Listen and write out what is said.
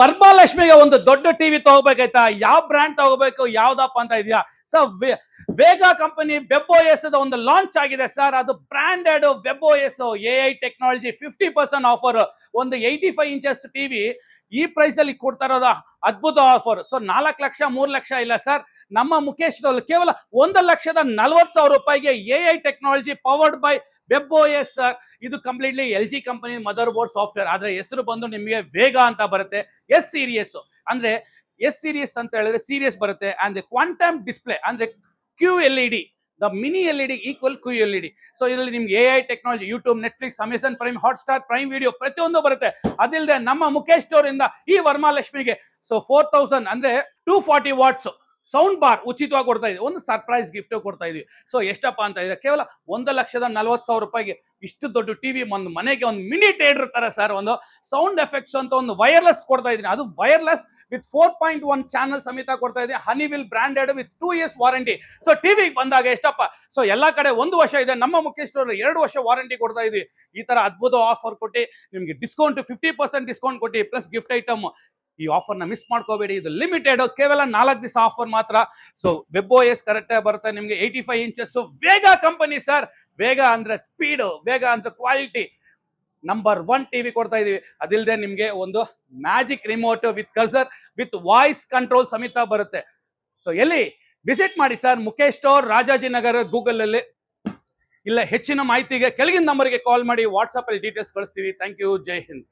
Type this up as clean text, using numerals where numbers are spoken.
ವರಮಹಾಲಕ್ಷ್ಮಿಗೆ ಒಂದು ದೊಡ್ಡ ಟಿವಿ ತಗೋಬೇಕಾಯ್ತಾ, ಯಾವ ಬ್ರ್ಯಾಂಡ್ ತಗೋಬೇಕು ಯಾವ್ದಪ್ಪ ಅಂತ ಇದೆಯಾ? ಸೊ ವೇಗ ಕಂಪನಿ ವೆಬ್ OS ಒಂದು ಲಾಂಚ್ ಆಗಿದೆ ಸರ್. ಅದು branded web OS AI technology 50% offer. ಒಂದು 85 ಇಂಚಸ್ ಟಿವಿ ಈ ಪ್ರೈಸ್ ಅಲ್ಲಿ ಕೊಡ್ತಾ ಇರೋದು ಅದ್ಭುತ ಆಫರ್. ಸೊ 4 ಲಕ್ಷ 3 ಲಕ್ಷ ಇಲ್ಲ ಸರ್, ನಮ್ಮ ಮುಖೇಶ್ ಕೇವಲ 1,40,000 ರೂಪಾಯಿಗೆ AI technology powered by web OS sir. ಇದು completely LG company motherboard software. ಆದ್ರೆ ಹೆಸರು ಬಂದು ನಿಮಗೆ ವೇಗ ಅಂತ ಬರುತ್ತೆ. ಎಸ್ ಸೀರಿಯಸ್ ಅಂದ್ರೆ ಎಸ್ ಸೀರಿಯಸ್ ಅಂತ ಹೇಳಿದ್ರೆ ಸೀರಿಯಸ್ ಬರುತ್ತೆ. ಅಂದ್ರೆ ಕ್ವಾಂಟಮ್ ಡಿಸ್ಪ್ಲೇ ಅಂದ್ರೆ QLED, the mini LED equal QLED. So ಇದರಲ್ಲಿ ನಿಮ್ಗೆ AI technology YouTube, Netflix, Amazon Prime, Hotstar, Prime Video ಪ್ರತಿಯೊಂದು ಬರುತ್ತೆ. ಅದಿಲ್ಲದೆ ನಮ್ಮ ಮುಖೇಶ್ ಸ್ಟೋರ್ ಇಂದ ಈ ವರಮಹಾಲಕ್ಷ್ಮಿಗೆ 4000 ಅಂದ್ರೆ 240 ವಾಟ್ಸ್ ಸೌಂಡ್ ಬಾರ್ ಉಚಿತವಾಗಿ ಕೊಡ್ತಾ ಇದೀವಿ. ಒಂದು ಸರ್ಪ್ರೈಸ್ ಗಿಫ್ಟ್ ಕೊಡ್ತಾ ಇದೀವಿ. ಸೊ ಎಷ್ಟಪ್ಪ ಅಂತ ಇದ್ರೆ ಕೇವಲ 1,40,000 ರೂಪಾಯಿಗೆ ಇಷ್ಟು ದೊಡ್ಡ ಟಿವಿ, ಒಂದು ಮನೆಗೆ ಒಂದು ಮಿನಿ ಥಿಯೇಟರ್ ತರ ಸರ್. ಒಂದು ಸೌಂಡ್ ಎಫೆಕ್ಟ್ಸ್ ಅಂತ ಒಂದು ವೈರ್ಲೆಸ್ ಕೊಡ್ತಾ ಇದೀನಿ. ಅದು ವೈರ್ಲೆಸ್ ವಿತ್ 4.1 ಚಾನಲ್ ಸಮೇತ ಕೊಡ್ತಾ ಇದೆ. Honeywell branded with 2 years warranty. So ಟಿವಿಗೆ ಬಂದಾಗ ಎಷ್ಟಪ್ಪ, ಸೊ ಎಲ್ಲಾ ಕಡೆ 1 ವರ್ಷ ಇದೆ, ನಮ್ಮ ಮುಖೇಶ್ ಸ್ಟೋರ್ 2 ವರ್ಷ ವಾರಂಟಿ ಕೊಡ್ತಾ ಇದೀವಿ. ಈ ತರ ಅದ್ಭುತ ಆಫರ್ ಕೊಟ್ಟು ನಿಮ್ಗೆ ಡಿಸ್ಕೌಂಟ್ 50% ಡಿಸ್ಕೌಂಟ್ ಕೊಟ್ಟು ಪ್ಲಸ್ ಗಿಫ್ಟ್ ಐಟಮ್. ಈ ಆಫರ್ ನ ಮಿಸ್ ಮಾಡ್ಕೋಬೇಡಿ. ಇದು ಲಿಮಿಟೆಡ್, ಕೇವಲ 4 ದಿವಸ ಆಫರ್ ಮಾತ್ರ. ಸೊ ವೆಬ್ OS ಕರೆಕ್ಟ್ ಬರುತ್ತೆ ನಿಮ್ಗೆ. 85 ಇಂಚಸ್ ವೇಗ ಕಂಪನಿ ಸರ್. ವೇಗ ಅಂದ್ರೆ ಸ್ಪೀಡ್, ವೇಗ ಅಂದ್ರೆ ಕ್ವಾಲಿಟಿ. ನಂಬರ್ 1 ಟಿವಿ ಕೊಡ್ತಾ ಇದೀವಿ. ಅದಿಲ್ಲದೆ ನಿಮ್ಗೆ ಒಂದು magic remote with cursor with voice control ಸಮೇತ ಬರುತ್ತೆ. ಸೊ ಎಲ್ಲಿ ವಿಸಿಟ್ ಮಾಡಿ sir, Mukesh store, Rajajinagar, Google ಅಲ್ಲಿ. ಇಲ್ಲ ಹೆಚ್ಚಿನ ಮಾಹಿತಿಗೆ ಕೆಳಗಿನ ನಂಬರ್ಗೆ ಕಾಲ್ ಮಾಡಿ, ವಾಟ್ಸ್ಆಪ್ ಅಲ್ಲಿ ಡೀಟೇಲ್ಸ್ ಕಳಿಸ್ತೀವಿ. Thank you, Jai Hind.